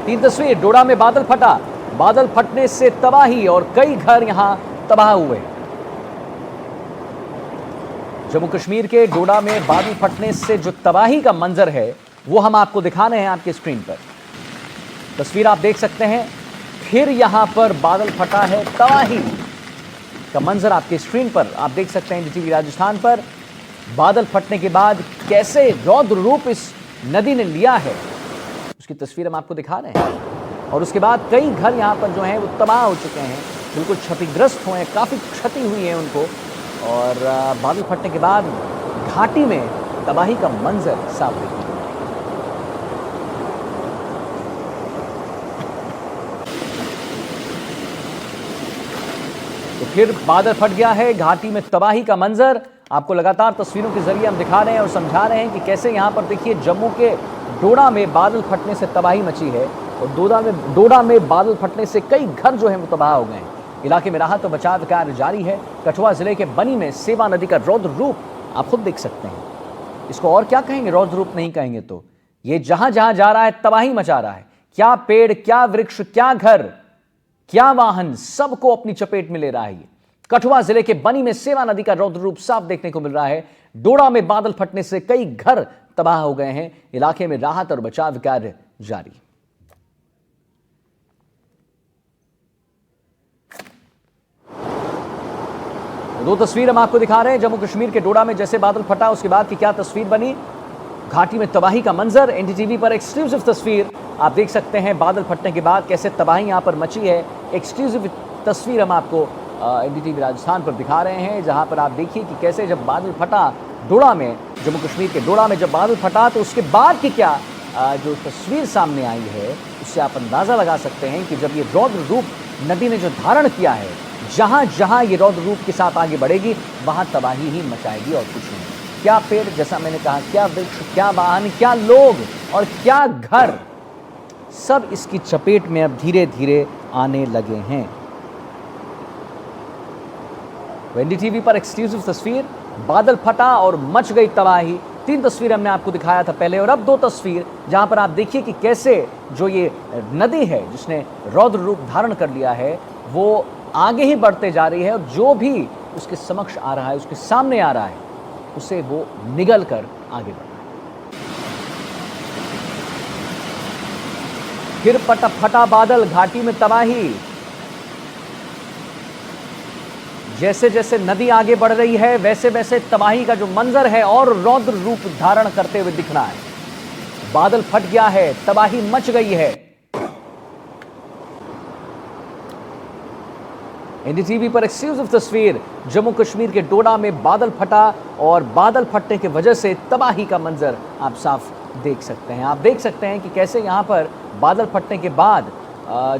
तीन तस्वीर, डोडा में बादल फटा, बादल फटने से तबाही और कई घर यहां तबाह हुए। जम्मू कश्मीर के डोडा में बादल फटने से जो तबाही का मंजर है वो हम आपको दिखा रहे हैं आपके स्क्रीन पर। तस्वीर आप देख सकते हैं, फिर यहां पर बादल फटा है, तबाही का मंजर आपके स्क्रीन पर आप देख सकते हैं। एनडीटीवी राजस्थान पर बादल फटने के बाद कैसे रौद्र रूप इस नदी ने लिया है उसकी तस्वीर हम आपको दिखा रहे हैं। और उसके बाद कई घर यहां पर जो हैं वो तबाह हो चुके हैं, बिल्कुल क्षतिग्रस्त हुए हैं, काफ़ी क्षति हुई है उनको। और बादल फटने के बाद घाटी में तबाही का मंजर साफ देखिए। तो फिर बादल फट गया है, घाटी में तबाही का मंजर आपको लगातार तस्वीरों के जरिए हम दिखा रहे हैं और समझा रहे हैं कि कैसे यहां पर देखिए जम्मू के डोडा में बादल फटने से तबाही मची है। और डोडा में बादल फटने से कई घर जो है वो तबाह हो गए हैं। इलाके में राहत और बचाव कार्य जारी है। कठुआ जिले के बनी में सेवा नदी का रौद्र रूप आप खुद देख सकते हैं। इसको और क्या कहेंगे, रौद्र रूप नहीं कहेंगे तो। ये जहां जहां जा रहा है तबाही मचा रहा है। क्या पेड़, क्या वृक्ष, क्या घर, क्या वाहन, सबको अपनी चपेट में ले रहा है। कठुआ जिले के बनी में सेवा नदी का रौद्र रूप साफ देखने को मिल रहा है। डोडा में बादल फटने से कई घर तबाह हो गए हैं। इलाके में राहत और बचाव कार्य जारी। दो तस्वीर हम आपको दिखा रहे हैं जम्मू कश्मीर के डोडा में जैसे बादल फटा उसके बाद की क्या तस्वीर बनी। घाटी में तबाही का मंजर, एनडीटीवी पर एक्सक्लूसिव तस्वीर आप देख सकते हैं। बादल फटने के बाद कैसे तबाही यहां पर मची है, एक्सक्लूसिव तस्वीर हम आपको एनडीटीवी राजस्थान पर दिखा रहे हैं, जहां पर आप देखिए कि कैसे जब बादल फटा डोडा में, जम्मू कश्मीर के डोडा में जब बादल फटा तो उसके बाद की क्या जो तस्वीर सामने आई है उससे आप अंदाज़ा लगा सकते हैं कि जब ये रौद्र रूप नदी ने जो धारण किया है, जहां जहां ये रौद्र रूप के साथ आगे बढ़ेगी वहां तबाही ही मचाएगी और कुछ नहीं। क्या पेड़, जैसा मैंने कहा, क्या वृक्ष, क्या वाहन, क्या लोग और क्या घर, सब इसकी चपेट में अब धीरे धीरे आने लगे हैं। एनडीटीवी पर एक्सक्लूसिव तस्वीर, बादल फटा और मच गई तबाही। तीन तस्वीर हमने आपको दिखाया था पहले और अब दो तस्वीर जहां पर आप देखिए कि कैसे जो ये नदी है जिसने रौद्र रूप धारण कर लिया है वो आगे ही बढ़ते जा रही है और जो भी उसके समक्ष आ रहा है, उसके सामने आ रहा है, उसे वो निगल कर आगे बढ़ रहा है। फिर फटा बादल, घाटी में तबाही। जैसे जैसे नदी आगे बढ़ रही है वैसे वैसे तबाही का जो मंजर है और रौद्र रूप धारण करते हुए दिख रहा है। बादल फट गया है, तबाही मच गई है। एनडीटीवी पर एक्सक्लूसिव तस्वीर, जम्मू कश्मीर के डोडा में बादल फटा और बादल फटने की वजह से तबाही का मंजर आप साफ देख सकते हैं। आप देख सकते हैं कि कैसे यहां पर बादल फटने के बाद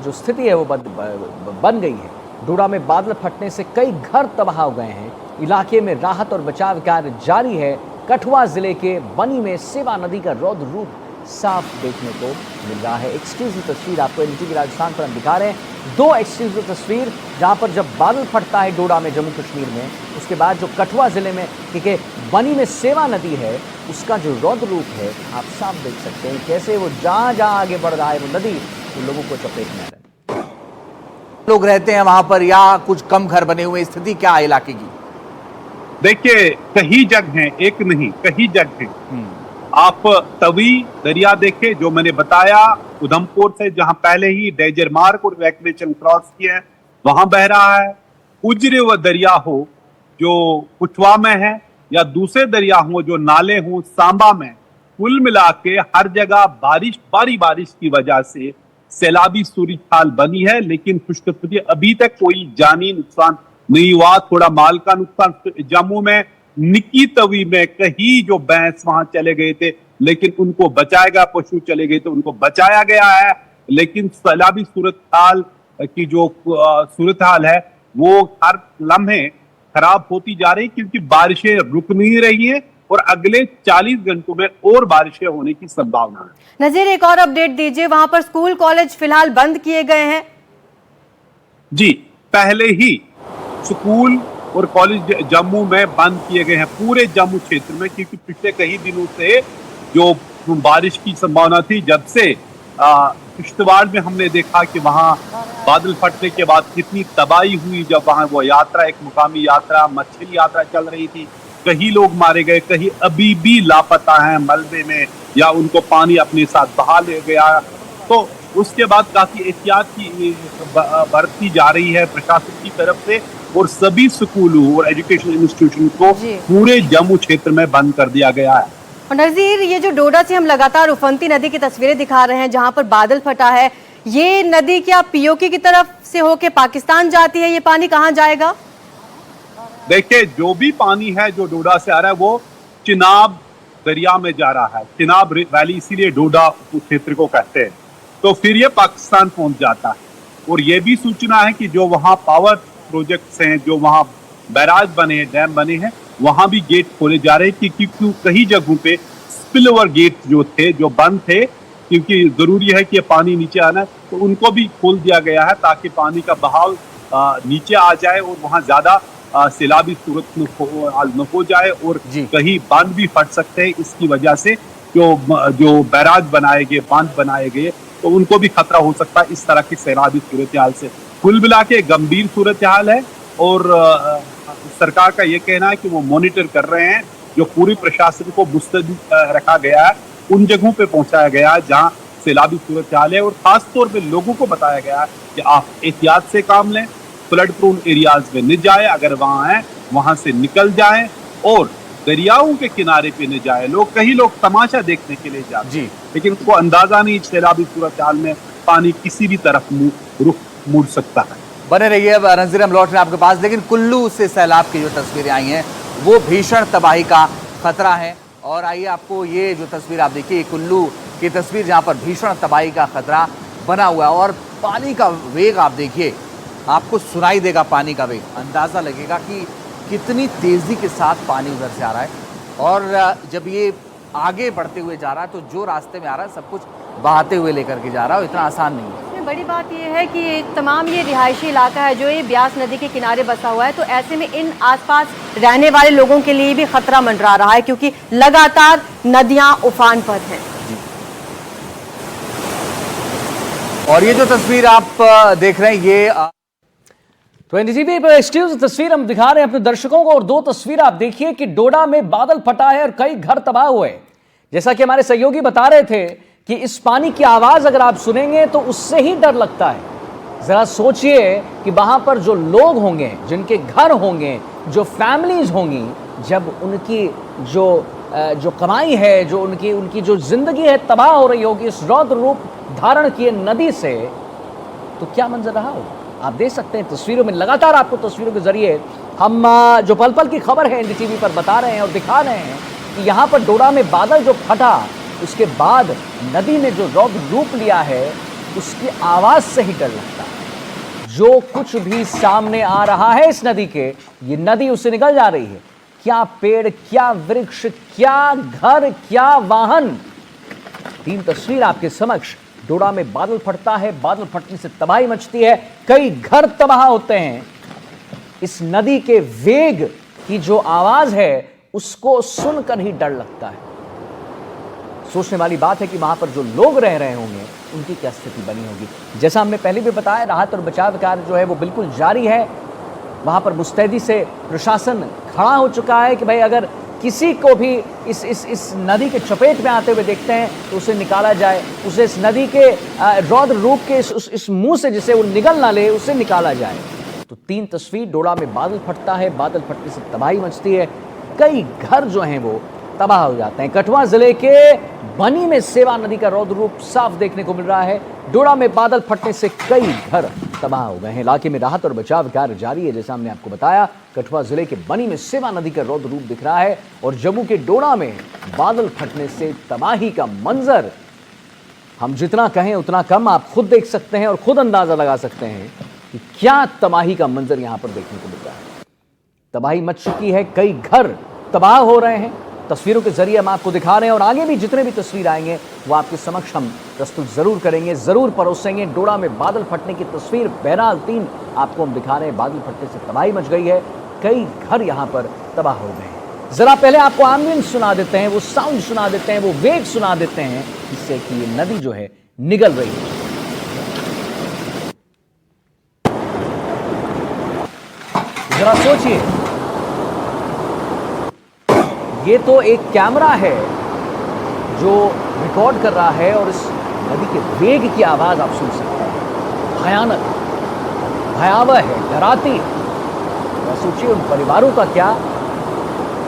जो स्थिति है वो बन गई है। डोडा में बादल फटने से कई घर तबाह हो गए हैं। इलाके में राहत और बचाव कार्य जारी है। कठुआ जिले के बनी में सेवा नदी का रौद्र रूप साफ देखने को मिल रहा है। एक्सक्लूसिव तस्वीर आपको एनडीटीवी राजस्थान पर हम दिखा रहे हैं। दो एक्सक्लूसिव तस्वीर जहां पर जब बादल फटता है डोडा में, जम्मू कश्मीर में, उसके बाद जो कठुआ जिले में क्योंकि बनी में सेवा नदी है उसका जो रौद्र रूप है आप साफ देख सकते हैं। कैसे वो जहां जहां आगे बढ़ रहा है वो नदी उन लोगों को चपेट में आ रहा है। लोग रहते हैं वहां पर या कुछ कम घर बने हुए, स्थिति क्या है इलाके की? देखिए कई जगह हैं, एक नहीं कई जगह हैं। आप तवी दरिया देखे जो मैंने बताया उधमपुर से, जहां पहले ही डेजर मार्ग और इवैक्यूएशन क्रॉस किया है वहां बह रहा है। उजरे व दरिया हो जो कठुआ में है या दूसरे दरिया हो जो नाले हो सांबा में, कुल मिला के हर जगह बारिश की वजह से सैलाबी सूरत हाल बनी है। लेकिन खुशकिस्मती अभी तक कोई जानी नुकसान नहीं हुआ। थोड़ा माल का नुकसान जम्मू में निकी तवी में कहीं जो भैंस वहां चले गए थे लेकिन उनको बचाया गया, पशु चले गए तो उनको बचाया गया है। लेकिन सैलाबी सूरत हाल की जो सूरत हाल है वो हर लम्हे खराब होती जा रही क्योंकि बारिशें रुक नहीं रही है और अगले 40 घंटों में और बारिशें होने की संभावना है। नजीर, एक और अपडेट दीजिए, वहां पर स्कूल कॉलेज फिलहाल बंद किए गए हैं? जी, पहले ही स्कूल और कॉलेज जम्मू में बंद किए गए हैं, पूरे जम्मू क्षेत्र में, क्योंकि पिछले कई दिनों से जो बारिश की संभावना थी, जब से किश्तवाड़ में हमने देखा कि वहाँ बादल फटने के बाद कितनी तबाही हुई, जब वहाँ वो यात्रा, एक मुकामी यात्रा, मछली यात्रा चल रही थी, कई लोग मारे गए, कहीं अभी भी लापता हैं मलबे में या उनको पानी अपने साथ बहा ले गया। तो उसके बाद काफी एहतियात की बरती जा रही है प्रशासन की तरफ से, और सभी स्कूलों और एजुकेशन इंस्टीट्यूशन को पूरे जम्मू क्षेत्र में बंद कर दिया गया है। और नज़ीर, ये जो डोडा से हम लगातार उफनती नदी की तस्वीरें दिखा रहे हैं जहां पर बादल फटा है, ये नदी क्या पीओके की तरफ से होके पाकिस्तान जाती है? ये पानी कहां जाएगा? देखिए, जो भी पानी है जो डोडा से आ रहा है वो चिनाब दरिया में जा रहा है। चिनाब वैली इसीलिए डोडा क्षेत्र को कहते हैं। तो फिर ये पाकिस्तान पहुंच जाता है। और ये भी सूचना है कि जो वहाँ पावर प्रोजेक्ट्स हैं, जो वहाँ बैराज बने हैं, डैम बने हैं, वहां भी गेट खोले जा रहे हैं क्योंकि कई जगहों पे स्पिल ओवर गेट जो थे, जो बंद थे, क्योंकि जरूरी है कि पानी नीचे आना है, तो उनको भी खोल दिया गया है ताकि पानी का बहाव नीचे आ जाए और वहां ज्यादा सैलाबी सूरत न हो जाए, और कहीं बांध भी फट सकते हैं। इसकी वजह से जो बैराज बनाए गए, बांध बनाए गए, तो उनको भी खतरा हो सकता है इस तरह की सैलाबी सूरत हाल से। कुल मिला के गंभीर सूरत हाल है, और सरकार का ये कहना है कि वो मॉनिटर कर रहे हैं। जो पूरी प्रशासन को मुस्तैद रखा गया है, उन जगहों पे पहुंचाया गया है जहां सैलाबी सूरत हाल है, और खास तौर पे लोगों को बताया गया है कि आप एहतियात से काम लें, फ्लड प्रोन एरियाज में न जाए, अगर वहां है वहां से निकल जाए, और दरियाओं के किनारे पे न जाए। कई लोग तमाशा देखने के लिए जाते हैं, लेकिन उनको अंदाजा नहीं सैलाबी सूरत हाल में पानी किसी भी तरफ रुख मुड़ सकता है। बने रहिए। अब नज़ीर, हम लौट रहे हैं आपके पास, लेकिन कुल्लू से सैलाब की जो तस्वीरें आई हैं वो भीषण तबाही का खतरा है। और आइए आपको ये जो तस्वीर आप देखिए, कुल्लू की तस्वीर जहाँ पर भीषण तबाही का खतरा बना हुआ है, और पानी का वेग आप देखिए, आपको सुनाई देगा पानी का वेग, अंदाज़ा लगेगा कि कितनी तेज़ी के साथ पानी उधर से आ रहा है। और जब ये आगे बढ़ते हुए जा रहा है तो जो रास्ते में आ रहा है सब कुछ बहाते हुए लेकर के जा रहा है, इतना आसान नहीं है। बड़ी बात यह है कि तमाम ये रिहायशी इलाका है जो ये ब्यास नदी के किनारे बसा हुआ है, तो ऐसे में इन आसपास रहने वाले लोगों के लिए भी खतरा मंडरा रहा है क्योंकि लगातार नदियां उफान पर हैं। और ये जो तस्वीर आप देख रहे हैं, ये तो एनडीटीवी पर एक्सक्लूसिव तस्वीर हम दिखा रहे हैं अपने दर्शकों को, और दो तस्वीर आप देखिए कि डोडा में बादल फटा है और कई घर तबाह हुए। जैसा कि हमारे सहयोगी बता रहे थे कि इस पानी की आवाज अगर आप सुनेंगे तो उससे ही डर लगता है। जरा सोचिए कि वहां पर जो लोग होंगे, जिनके घर होंगे, जो फैमिलीज होंगी, जब उनकी जो कमाई है, जो उनकी जो जिंदगी है तबाह हो रही होगी इस रौद्र रूप धारण किए नदी से, तो क्या मंजर रहा होगा। आप देख सकते हैं तस्वीरों में, लगातार आपको तस्वीरों के जरिए हम जो पल पल की खबर है एनडीटीवी पर बता रहे हैं और दिखा रहे हैं कि यहाँ पर डोडा में बादल जो फटा, उसके बाद नदी ने जो रौद्र रूप लिया है, उसकी आवाज से ही डर लगता है। जो कुछ भी सामने आ रहा है इस नदी के, ये नदी उससे निकल जा रही है। क्या पेड़, क्या वृक्ष, क्या घर, क्या वाहन। तीन तस्वीर आपके समक्ष। डोडा में बादल फटता है, बादल फटने से तबाही मचती है, कई घर तबाह होते हैं। इस नदी के वेग की जो आवाज है उसको सुनकर ही डर लगता है। सोचने वाली बात है कि वहां पर जो लोग रह रहे होंगे उनकी क्या स्थिति बनी होगी। जैसा हमने पहले भी बताया, राहत और बचाव कार्य जो है वो बिल्कुल जारी है। वहां पर मुस्तैदी से प्रशासन खड़ा हो चुका है कि भाई अगर किसी को भी इस नदी के चपेट में आते हुए देखते हैं तो उसे निकाला जाए, उसे इस नदी के रौद्र रूप के इस मुंह से जिसे वो निगल ना ले, उसे निकाला जाए। तो तीन तस्वीर, डोडा में बादल फटता है, बादल फटने से तबाही मचती है, कई घर जो हैं वो तबाह हो जाते हैं। कठुआ जिले के बनी में सेवा नदी का रौद्र रूप साफ देखने को मिल रहा है। डोडा में बादल फटने से कई घर तबाह हो गए हैं। इलाके में राहत और बचाव कार्य जारी है। जैसा हमने आपको बताया, कठुआ जिले के बनी में सेवा नदी का रौद्र रूप दिख रहा है, और जम्मू के डोडा में बादल फटने से तबाही का मंजर, हम जितना कहें उतना कम। आप खुद देख सकते हैं और खुद अंदाजा लगा सकते हैं कि क्या तबाही का मंजर यहां पर देखने को मिल रहा है। तबाही मच चुकी है, कई घर तबाह हो रहे हैं। तस्वीरों के जरिए हम आपको दिखा रहे हैं, और आगे भी जितने भी तस्वीर आएंगे वो आपके समक्ष हम प्रस्तुत जरूर करेंगे, जरूर परोसेंगे। डोडा में बादल फटने की तस्वीर बहरहाल तीन आपको हम दिखा रहे हैं। बादल फटने से तबाही मच गई है, कई घर यहां पर तबाह हो गए हैं। जरा पहले आपको एम्बियंस सुना देते हैं, वो साउंड सुना देते हैं, वो वेग सुना देते हैं, जिससे कि ये नदी जो है निगल रही है। जरा सोचिए, ये तो एक कैमरा है जो रिकॉर्ड कर रहा है और इस नदी के वेग की आवाज आप सुन सकते हैं। भयानक, भयावह है, डराती है। और सोचिए उन परिवारों का क्या,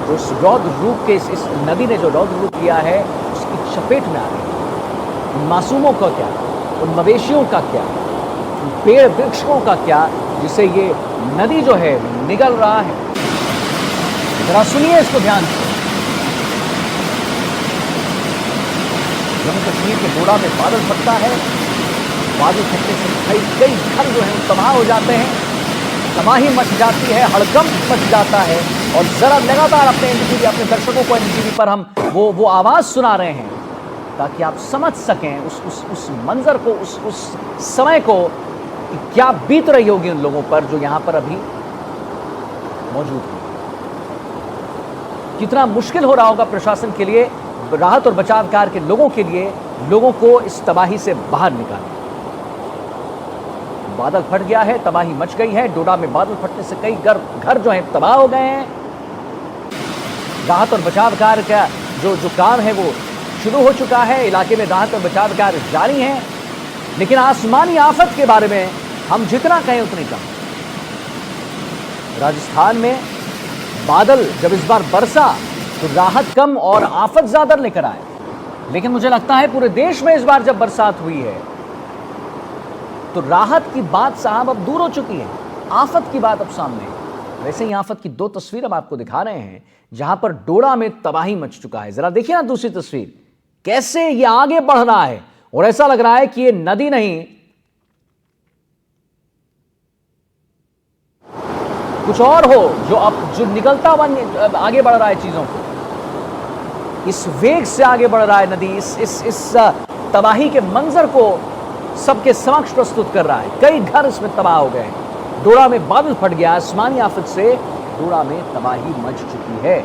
जो इस रौद्र रूप के इस नदी ने जो रौद्र रूप लिया है उसकी चपेट में आ गई। उन मासूमों का क्या, उन मवेशियों का क्या, उन पेड़ वृक्षों का क्या, जिसे ये नदी जो है निगल रहा है। जरा सुनिए इसको ध्यान से। जम्मू कश्मीर के डोडा में बादल फटता है, बादल फटने से कई घर जो है तबाह हो जाते हैं, तबाही मच जाती है, हड़कंप मच जाता है। और जरा लगातार अपने एनडीटीवी, अपने दर्शकों को एनडीटीवी पर हम वो आवाज सुना रहे हैं ताकि आप समझ सकें उस मंजर को, उस समय को कि क्या बीत रही होगी उन लोगों पर जो यहां पर अभी मौजूद हैं। कितना मुश्किल हो रहा होगा प्रशासन के लिए, राहत और बचाव कार्य के लोगों के लिए, लोगों को इस तबाही से बाहर निकालना। बादल फट गया है, तबाही मच गई है। डोडा में बादल फटने से कई घर जो हैं तबाह हो गए हैं। राहत और बचाव कार्य का जो काम है वो शुरू हो चुका है। इलाके में राहत और बचाव कार्य जारी है, लेकिन आसमानी आफत के बारे में हम जितना कहें उतनी कम। राजस्थान में बादल जब इस बार बरसा तो राहत कम और आफत ज्यादा लेकर आए, लेकिन मुझे लगता है पूरे देश में इस बार जब बरसात हुई है तो राहत की बात साहब अब दूर हो चुकी है, आफत की बात अब सामने है। वैसे ही आफत की दो तस्वीर हम आपको दिखा रहे हैं जहां पर डोडा में तबाही मच चुका है। जरा देखिए ना दूसरी तस्वीर, कैसे ये आगे बढ़ रहा है और ऐसा लग रहा है कि ये नदी नहीं कुछ और हो जो निकलता हुआ आगे बढ़ रहा है चीजों को। इस वेग से आगे बढ़ रहा है नदी, इस तबाही के मंजर को सबके समक्ष प्रस्तुत कर रहा है। कई घर इसमें तबाह हो गए। डोडा में बादल फट गया, आसमानी आफत से डोडा में तबाही मच चुकी है।